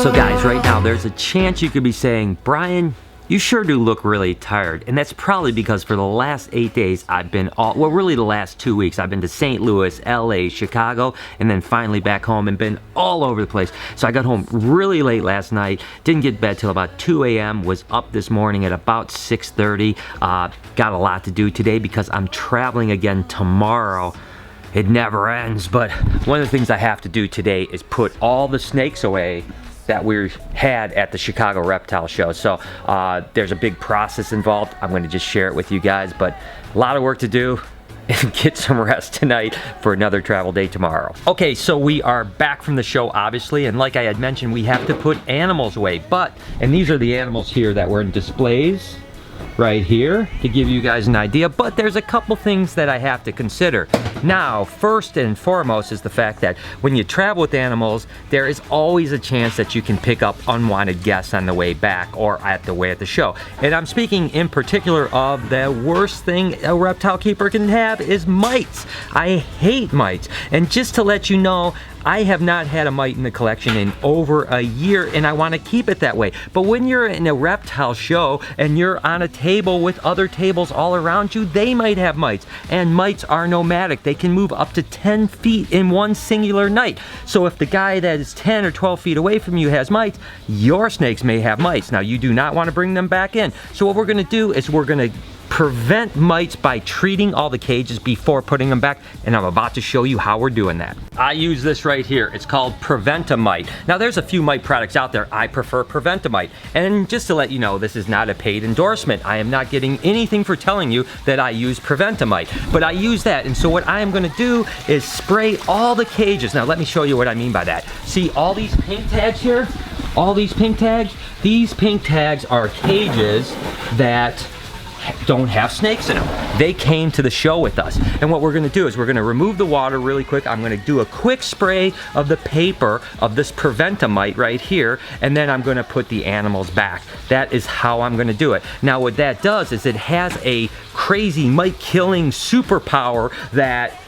So guys, right now there's a chance you could be saying, Brian, you sure do look really tired. And that's probably because for the last 8 days I've been well, really the last 2 weeks, I've been to St. Louis, LA, Chicago, and then finally back home and been all over the place. So I got home really late last night, didn't get to bed till about 2 a.m., was up this morning at about 6:30. Got a lot to do today because I'm traveling again tomorrow. It never ends, but one of the things I have to do today is put all the snakes away that we had at the Chicago Reptile Show. So there's a big process involved. I'm going to just share it with you guys, but a lot of work to do and get some rest tonight for another travel day tomorrow. Okay, so we are back from the show, obviously, and like I had mentioned, we have to put animals away, and these are the animals here that were in displays right here to give you guys an idea, but there's a couple things that I have to consider. Now, first and foremost is the fact that when you travel with animals, there is always a chance that you can pick up unwanted guests on the way back or at the show. And I'm speaking in particular of the worst thing a reptile keeper can have is mites. I hate mites. And just to let you know, I have not had a mite in the collection in over a year, and I want to keep it that way. But when you're in a reptile show and you're on a table with other tables all around you, they might have mites. And mites are nomadic. They can move up to 10 feet in one singular night. So if the guy that is 10 or 12 feet away from you has mites, your snakes may have mites. Now, you do not want to bring them back in. So what we're going to do is we're going to prevent mites by treating all the cages before putting them back, and I'm about to show you how we're doing that. I use this right here. It's called Prevent-A-Mite. Now there's a few mite products out there. I prefer Prevent-A-Mite. And just to let you know, this is not a paid endorsement. I am not getting anything for telling you that I use Prevent-A-Mite, but I use that. And so what I am going to do is spray all the cages. Now let me show you what I mean by that. See all these pink tags here? All these pink tags? These pink tags are cages that don't have snakes in them. They came to the show with us. And what we're gonna do is we're gonna remove the water really quick. I'm gonna do a quick spray of the paper of this Prevent-A-Mite right here, and then I'm gonna put the animals back. That is how I'm gonna do it. Now what that does is it has a crazy mite killing superpower that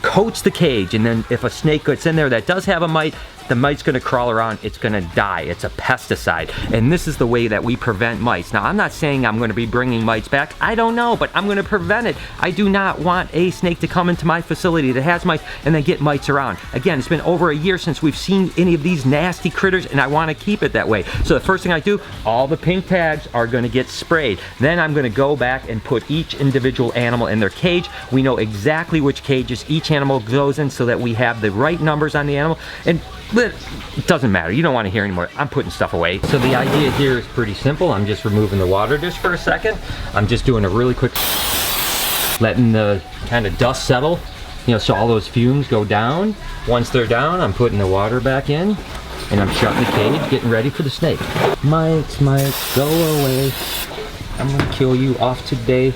coats the cage, and then if a snake gets in there that does have a mite, the mite's gonna crawl around, it's gonna die. It's a pesticide. And this is the way that we prevent mites. Now, I'm not saying I'm gonna be bringing mites back. I don't know, but I'm gonna prevent it. I do not want a snake to come into my facility that has mites and then get mites around. Again, it's been over a year since we've seen any of these nasty critters, and I wanna keep it that way. So the first thing I do, all the pink tags are gonna get sprayed. Then I'm gonna go back and put each individual animal in their cage. We know exactly which cages each animal goes in so that we have the right numbers on the animal. And it doesn't matter, you don't want to hear anymore. I'm putting stuff away. So the idea here is pretty simple. I'm just removing the water dish for a second. I'm just doing a really quick, letting the kind of dust settle, you know, so all those fumes go down. Once they're down, I'm putting the water back in, and I'm shutting the cage, getting ready for the snake. Mites, mites, go away. I'm gonna kill you off today.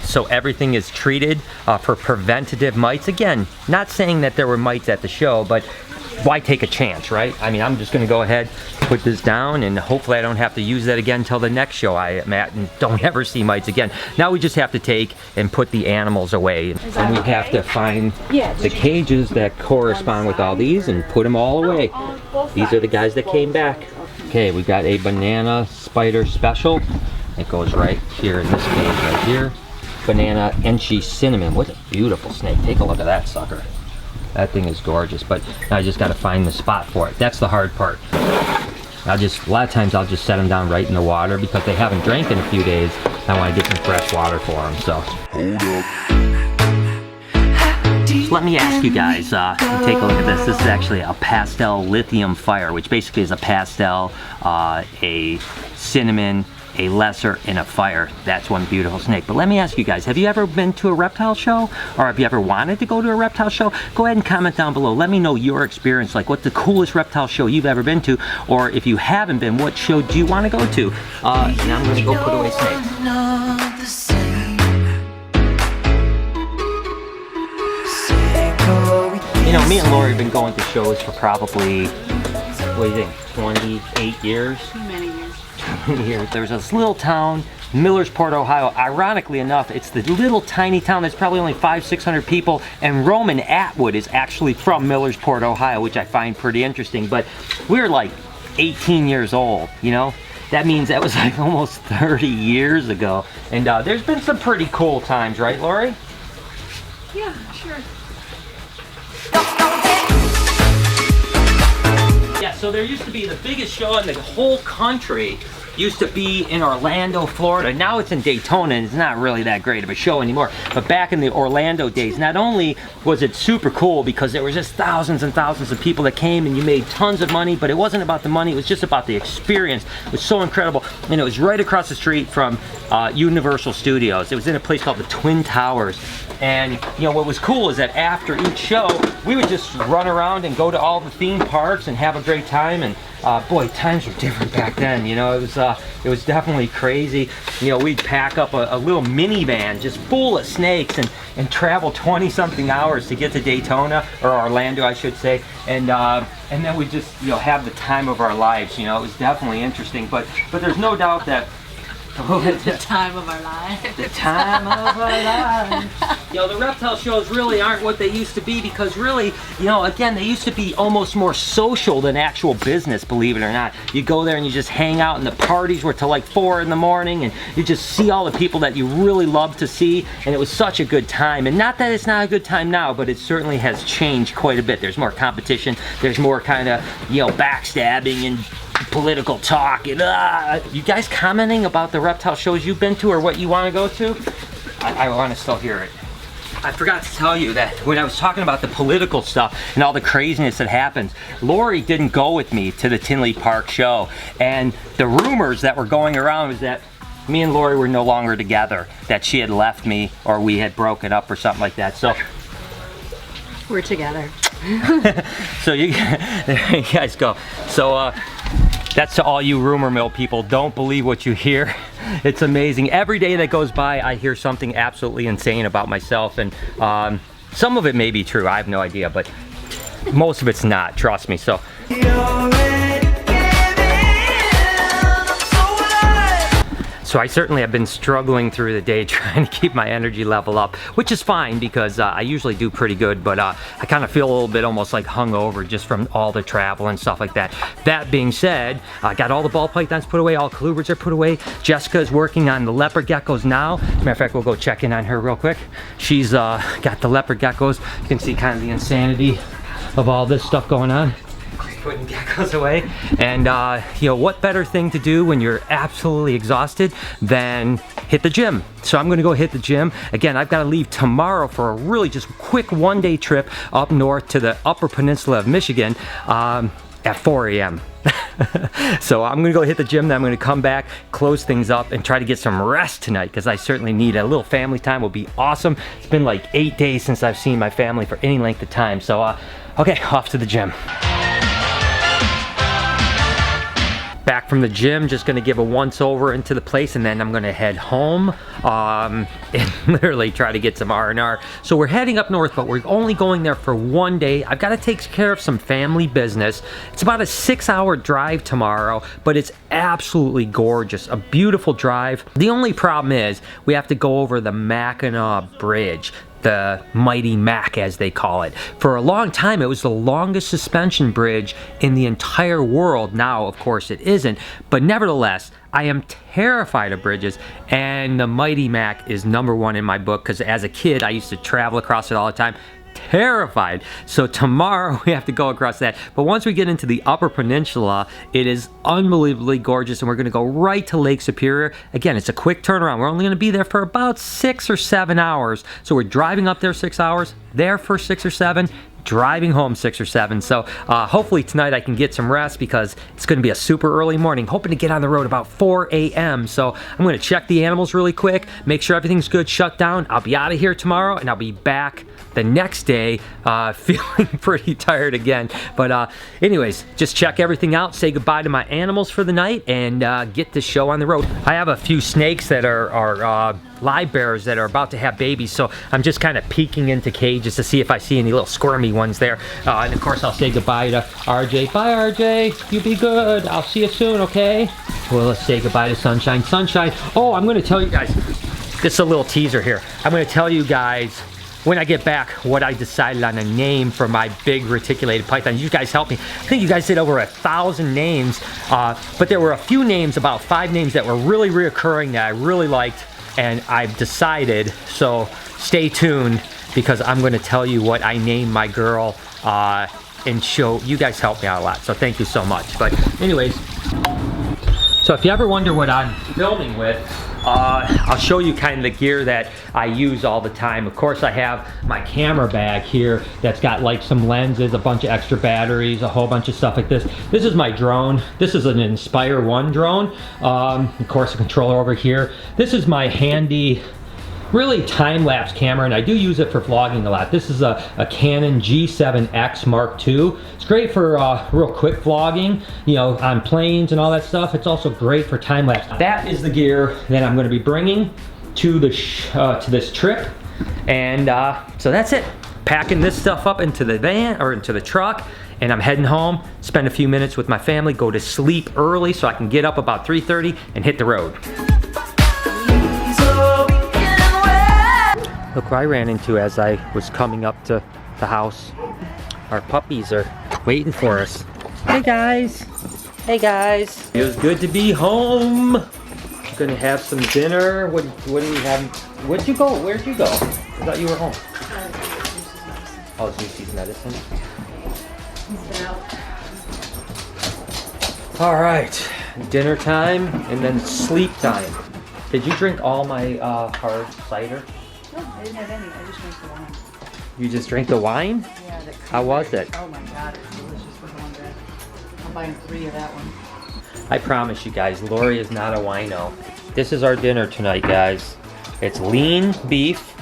So everything is treated for preventative mites. Again, not saying that there were mites at the show, but why take a chance, right? I mean, I'm just gonna go ahead, put this down, and hopefully I don't have to use that again until the next show I am at and don't ever see mites again. Now we just have to take and put the animals away. And we have to find the cages that correspond with all these and put them all away. These are the guys that came back. Okay, we got a banana spider special. It goes right here in this cage right here. Banana Enchi cinnamon. What a beautiful snake. Take a look at that sucker. That thing is gorgeous, but now I just got to find the spot for it. That's the hard part. A lot of times I'll just set them down right in the water because they haven't drank in a few days. I want to get some fresh water for them, so. Hold up. So let me ask you guys, take a look at this. This is actually a pastel lithium fire, which basically is a pastel, a cinnamon, a lesser, and a fire. That's one beautiful snake. But let me ask you guys, have you ever been to a reptile show? Or have you ever wanted to go to a reptile show? Go ahead and comment down below. Let me know your experience, like what's the coolest reptile show you've ever been to, or if you haven't been, what show do you want to go to? Now I'm going to go put away snakes. You know, me and Lori have been going to shows for probably, what do you think, 28 years? Too many years. Here, there's this little town Millersport, Ohio. Ironically enough, it's the little tiny town that's probably only 500-600 people, and Roman Atwood is actually from Millersport, Ohio, which I find pretty interesting. But we're like 18 years old, you know? That means that was like almost 30 years ago. And there's been some pretty cool times, right, Lori? Yeah, sure. Yeah, so there used to be the biggest show in the whole country. Used to be in Orlando, Florida. Now it's in Daytona, and it's not really that great of a show anymore. But back in the Orlando days, not only was it super cool because there was just thousands and thousands of people that came and you made tons of money, but it wasn't about the money, it was just about the experience. It was so incredible. And it was right across the street from Universal Studios. It was in a place called the Twin Towers. And you know what was cool is that after each show, we would just run around and go to all the theme parks and have a great time. And boy, times were different back then. You know, it was definitely crazy. You know, we'd pack up a little minivan just full of snakes and travel 20-something hours to get to Daytona, or Orlando, I should say. And then we just, you know, have the time of our lives. You know, it was definitely interesting. But there's no doubt that. The time of our lives. The time of our lives. You know, the reptile shows really aren't what they used to be, because really, you know, again, they used to be almost more social than actual business, believe it or not. You go there and you just hang out, and the parties were till like 4 in the morning, and you just see all the people that you really love to see, and it was such a good time. And not that it's not a good time now, but it certainly has changed quite a bit. There's more competition, there's more kind of, you know, backstabbing and political talk. And you guys commenting about the reptile shows you've been to or what you want to go to? I want to still hear it. I forgot to tell you that when I was talking about the political stuff and all the craziness that happens, Lori didn't go with me to the Tinley Park show, and the rumors that were going around was that me and Lori were no longer together, that she had left me or we had broken up or something like that. So we're together. So there you guys go. So that's to all you rumor mill people. Don't believe what you hear. It's amazing. Every day that goes by, I hear something absolutely insane about myself, and some of it may be true. I have no idea, but most of it's not. Trust me. So. So I certainly have been struggling through the day trying to keep my energy level up, which is fine because I usually do pretty good, but I kind of feel a little bit almost like hungover just from all the travel and stuff like that. That being said, I got all the ball pythons put away, all colubrids are put away. Jessica is working on the leopard geckos now. Matter of fact, we'll go check in on her real quick. She's got the leopard geckos. You can see kind of the insanity of all this stuff going on. Putting geckos away. And you know, what better thing to do when you're absolutely exhausted than hit the gym? So I'm gonna go hit the gym. Again, I've gotta leave tomorrow for a really just quick one-day trip up north to the Upper Peninsula of Michigan at 4 a.m. So I'm gonna go hit the gym, then I'm gonna come back, close things up, and try to get some rest tonight, because I certainly need a little family time. Will be awesome. It's been like 8 days since I've seen my family for any length of time. So okay, off to the gym. Back from the gym, just gonna give a once over into the place, and then I'm gonna head home and literally try to get some R&R. So we're heading up north, but we're only going there for one day. I've got to take care of some family business. It's about a 6-hour drive tomorrow, but it's absolutely gorgeous. A beautiful drive. The only problem is we have to go over the Mackinac Bridge, the Mighty Mac as they call it. For a long time it was the longest suspension bridge in the entire world. Now of course it isn't, but nevertheless I am terrified of bridges, and the Mighty Mac is #1 in my book, because as a kid I used to travel across it all the time. Terrified. So tomorrow we have to go across that. But once we get into the Upper Peninsula, it is unbelievably gorgeous, and we're going to go right to Lake Superior. Again, it's a quick turnaround. We're only going to be there for about 6 or 7 hours. So we're driving up there 6 hours, there for 6 or 7, driving home 6 or 7. So hopefully tonight I can get some rest, because it's going to be a super early morning. Hoping to get on the road about 4 a.m. So I'm going to check the animals really quick, make sure everything's good, shut down. I'll be out of here tomorrow, and I'll be back the next day feeling pretty tired again. But anyways, just check everything out, say goodbye to my animals for the night, and get the show on the road. I have a few snakes that are live bearers that are about to have babies, so I'm just kind of peeking into cages to see if I see any little squirmy ones there. And of course I'll say goodbye to RJ. Bye RJ, you be good. I'll see you soon, okay? Well, let's say goodbye to Sunshine. Sunshine, oh, I'm gonna tell you guys, this is a little teaser here. I'm gonna tell you guys when I get back what I decided on a name for my big reticulated python. You guys helped me. I think you guys did over 1,000 names, but there were a few names, about 5 names that were really reoccurring that I really liked, and I've decided, so stay tuned, because I'm going to tell you what I named my girl, and show you guys helped me out a lot, so thank you so much. But anyways, so if you ever wonder what I'm filming with, I'll show you kind of the gear that I use all the time. Of course, I have my camera bag here that's got like some lenses, a bunch of extra batteries, a whole bunch of stuff like this. This is my drone. This is an Inspire 1 drone. Of course, a controller over here. This is my handy, really time-lapse camera, and I do use it for vlogging a lot. This is a Canon G7X Mark II. It's great for real quick vlogging, you know, on planes and all that stuff. It's also great for time-lapse. That is the gear that I'm going to be bringing to this trip, and so that's it. Packing this stuff up into the van, or into the truck, and I'm heading home, spend a few minutes with my family, go to sleep early so I can get up about 3:30 and hit the road. Look who I ran into as I was coming up to the house. Our puppies are waiting for us. Hey guys. Hey guys. Feels good to be home. Gonna have some dinner. What do we have? Where'd you go? Where'd you go? I thought you were home. Oh, it's Lucy's medicine. All right, dinner time and then sleep time. Did you drink all my hard cider? No, I didn't have any. I just drank the wine. You just drank the wine? Yeah. How was it? Oh my god, it's delicious for one bed. I'm buying 3 of that one. I promise you guys, Lori is not a wino. This is our dinner tonight, guys. It's lean beef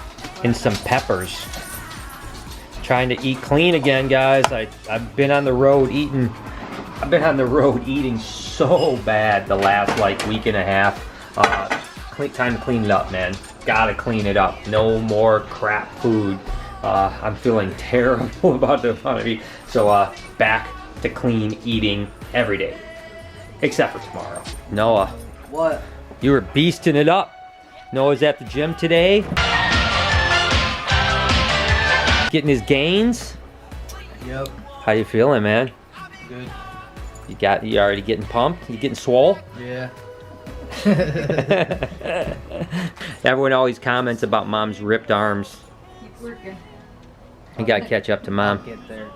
and some peppers. Trying to eat clean again, guys. I've been on the road eating. I've been on the road eating so bad the last like week and a half. Time to clean it up, man. Gotta clean it up. No more crap food. I'm feeling terrible about the amount of eat. So back to clean eating every day, except for tomorrow. Noah. What? You were beasting it up. Noah's at the gym today. Getting his gains. Yep. How you feeling, man? Good. You already getting pumped? You getting swole? Yeah. Everyone always comments about mom's ripped arms. Keep working. You gotta catch up to mom. Get there.